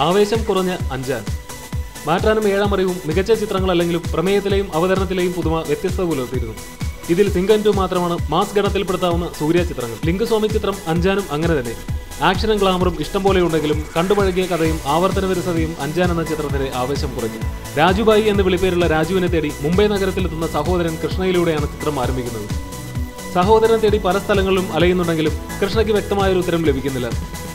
ആവേശം കുറഞ്ഞ അഞ്ചാൻ. മാറ്റാനും ഏഴാം അറിവും മികച്ച ചിത്രങ്ങളല്ലെങ്കിലും പ്രമേയത്തിലെയും അവതരണത്തിലെയും പുതുമ വ്യത്യസ്തത പുലർത്തിയിരുന്നു. ഇതിൽ സിംഗൻ 2 മാത്രമാണ് മാസ് ഗണത്തിൽപ്പെടുത്താവുന്ന സൂര്യ ചിത്രങ്ങൾ. ലിംഗസ്വാമി ചിത്രം അഞ്ചാനും അങ്ങനെ തന്നെ. ആക്ഷനും ഗ്ലാമറും ഇഷ്ടം പോലെ ഉണ്ടെങ്കിലും കണ്ടുപഴകിയ കഥയും ആവർത്തന വിരസതയും അഞ്ചാൻ എന്ന ചിത്രത്തിന്റെ ആവേശം കുറയ്ക്കും. രാജുബായി എന്ന് വിളിപ്പേരുള്ള രാജുവിനെ തേടി മുംബൈ നഗരത്തിലെത്തുന്ന സഹോദരൻ കൃഷ്ണയിലൂടെയാണ് ചിത്രം ആരംഭിക്കുന്നത്. സഹോദരൻ തേടി പല സ്ഥലങ്ങളിലും അലയുന്നുണ്ടെങ്കിലും കൃഷ്ണയ്ക്ക് വ്യക്തമായൊരു ഉത്തരം ലഭിക്കുന്നില്ല.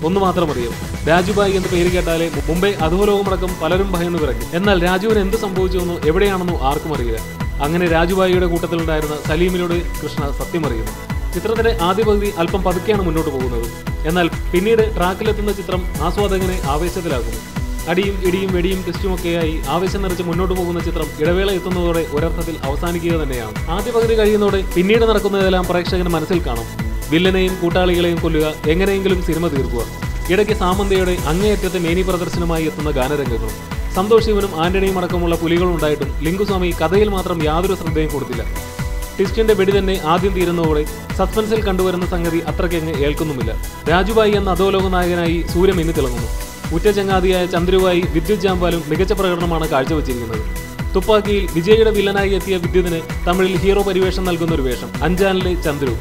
ഒന്നു മാത്രം അറിയാം, രാജുബായി എന്ന് പേര് കേട്ടാലേ മുംബൈ അധോലോകമടക്കം പലരും ഭയന്നു വിറയ്ക്കും. എന്നാൽ രാജുവിന് എന്ത് സംഭവിച്ചുവെന്നോ എവിടെയാണെന്നോ ആർക്കും അറിയില്ല. അങ്ങനെ രാജുബായിയുടെ കൂട്ടത്തിലുണ്ടായിരുന്ന സലീമിനോട് കൃഷ്ണ സത്യമറിയുന്നു. ചിത്രത്തിന്റെ ആദ്യ പകുതി അല്പം പതുക്കെയാണ് മുന്നോട്ട് പോകുന്നത്. എന്നാൽ പിന്നീട് ട്രാക്കിലെത്തുന്ന ചിത്രം ആസ്വാദകനെ ആവേശത്തിലാക്കുന്നു. അടിയും ഇടിയും വെടിയും ടെസ്റ്റുമൊക്കെയായി ആവേശം നിറച്ച് മുന്നോട്ട് പോകുന്ന ചിത്രം ഇടവേള എത്തുന്നതോടെ ഒരർത്ഥത്തിൽ അവസാനിക്കുക തന്നെയാണ്. ആദ്യ പകുതി കഴിയുന്നതോടെ പിന്നീട് നടക്കുന്നതെല്ലാം പ്രേക്ഷകന് മനസ്സിൽ കാണും. വില്ലനെയും കൂട്ടാളികളെയും കൊല്ലുക, എങ്ങനെയെങ്കിലും സിനിമ തീർക്കുക. ഇടയ്ക്ക് സാമന്തയുടെ അങ്ങേയറ്റത്തെ മേനി പ്രദർശനമായി എത്തുന്ന ഗാനരംഗങ്ങളും. സന്തോഷ് ശിവനും ആന്റണിയും അടക്കമുള്ള പുലികളുണ്ടായിട്ടും ലിംഗുസ്വാമി കഥയിൽ മാത്രം യാതൊരു ശ്രദ്ധയും കൊടുത്തില്ല. ടിസ്റ്റിന്റെ വെടി തന്നെ ആദ്യം തീരുന്നതോടെ സസ്പെൻസിൽ കണ്ടുവരുന്ന സംഗതി അത്രയ്ക്കങ്ങ് ഏൽക്കുന്നുമില്ല. രാജുബായി എന്ന അധോലോക നായകനായി സൂര്യ മിന്നി തിളങ്ങുന്നു. ഉറ്റ ചങ്ങാതിയായ ചന്ദ്രുവായി വിദ്യുത് ജാംബാലും മികച്ച പ്രകടനമാണ് കാഴ്ചവെച്ചിരിക്കുന്നത്. തുപ്പാക്കിയിൽ വിജയുടെ വില്ലനായി എത്തിയ വിദ്യുതിന് തമിഴിൽ ഹീറോ പരിവേഷം നൽകുന്ന ഒരു വേഷം. അഞ്ചാനിലെ ചന്ദ്രു.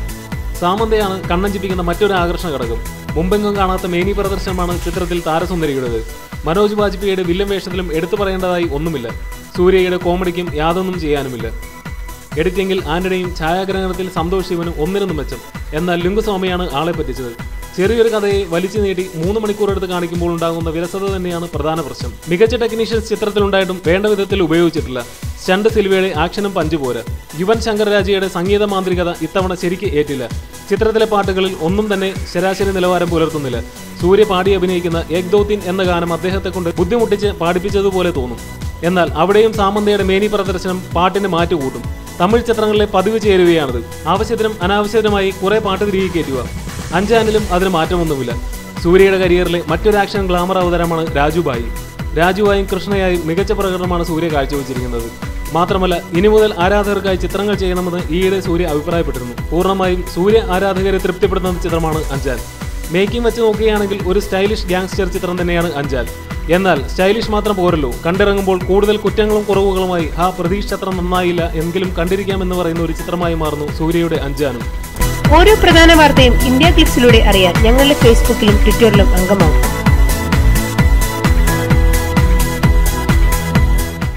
സാമന്തയാണ് കണ്ണഞ്ചിപ്പിക്കുന്ന മറ്റൊരു ആകർഷണ ഘടകം. മുമ്പെങ്കും കാണാത്ത മേനി പ്രദർശനമാണ് ചിത്രത്തിൽ താരസുന്ദരിയുടേത്. മനോജ് ബാജ്പേയിയുടെ വില്ലൻ വേഷത്തിലും എടുത്തു പറയേണ്ടതായി ഒന്നുമില്ല. സൂര്യയുടെ കോമഡിക്കും യാതൊന്നും ചെയ്യാനുമില്ല. എഡിറ്റിംഗിൽ ആന്റണിയും ഛായാഗ്രഹണത്തിൽ സന്തോഷ് ശിവനും ഒന്നിനൊന്നും മെച്ചം. എന്നാൽ ലിംഗസ്വാമിയാണ് ആളെ പറ്റിച്ചത്. ചെറിയൊരു കഥയെ വലിച്ചു നീട്ടി 3 മണിക്കൂർ എടുത്ത് കാണിക്കുമ്പോൾ ഉണ്ടാകുന്ന വിരസത തന്നെയാണ് പ്രധാന പ്രശ്നം. മികച്ച ടെക്നീഷ്യൻസ് ചിത്രത്തിലുണ്ടായിട്ടും വേണ്ട വിധത്തിൽ ഉപയോഗിച്ചിട്ടില്ല. സ്റ്റണ്ട് സിൽവയുടെ ആക്ഷനും പഞ്ച് പോരാ. യുവൻ ശങ്കർ രാജയുടെ സംഗീത മാന്ത്രികത ഇത്തവണ ശരിക്ക് ഏറ്റില്ല. ചിത്രത്തിലെ പാട്ടുകളിൽ ഒന്നും തന്നെ ശരാശരി നിലവാരം പുലർത്തുന്നില്ല. സൂര്യ പാടി അഭിനയിക്കുന്ന ഏക് ദോ തീൻ എന്ന ഗാനം അദ്ദേഹത്തെ കൊണ്ട് ബുദ്ധിമുട്ടിച്ച് പാടിപ്പിച്ചതുപോലെ തോന്നും. എന്നാൽ അവിടെയും സാമന്തയുടെ മേനി പ്രദർശനം പാട്ടിന് മാറ്റുകൂട്ടും. തമിഴ് ചിത്രങ്ങളിലെ പതിവ് ചേരുകയാണത്. ആവശ്യത്തിനും അനാവശ്യത്തിനുമായി കുറെ പാട്ട് തിരികെ കയറ്റുക. അഞ്ചാനിലും അതിന് മാറ്റമൊന്നുമില്ല. സൂര്യയുടെ കരിയറിലെ മറ്റൊരു ആക്ഷൻ ഗ്ലാമർ അവതാരമാണ് രാജുബായി. രാജുവായും കൃഷ്ണയായും മികച്ച പ്രകടനമാണ് സൂര്യ കാഴ്ചവെച്ചിരിക്കുന്നത്. മാത്രമല്ല, ഇനി മുതൽ ആരാധകർക്കായി ചിത്രങ്ങൾ ചെയ്യണമെന്ന് ഈയിടെ സൂര്യ അഭിപ്രായപ്പെട്ടിരുന്നു. പൂർണ്ണമായും സൂര്യ ആരാധകരെ തൃപ്തിപ്പെടുത്തുന്ന ചിത്രമാണ് അഞ്ചാൻ. മേക്കിംഗ് വെച്ച് നോക്കുകയാണെങ്കിൽ ഒരു സ്റ്റൈലിഷ് ഗ്യാങ്സ്റ്റർ ചിത്രം തന്നെയാണ് അഞ്ചാൻ. എന്നാൽ സ്റ്റൈലിഷ് മാത്രം പോരല്ലോ, കണ്ടിറങ്ങുമ്പോൾ കൂടുതൽ കുറ്റങ്ങളും കുറവുകളുമായി പ്രതീക്ഷ അത്ര നന്നായില്ല എങ്കിലും കണ്ടിരിക്കാമെന്ന് പറയുന്ന ഒരു ചിത്രമായി മാറുന്നു സൂര്യയുടെ അഞ്ചാനും. ഓരോ പ്രധാന വാർത്തയും ഇന്ത്യ ക്ലിക്സിലൂടെ അറിയാൻ ഞങ്ങളുടെ ഫേസ്ബുക്കിലും ട്വിറ്ററിലും അംഗമാകും.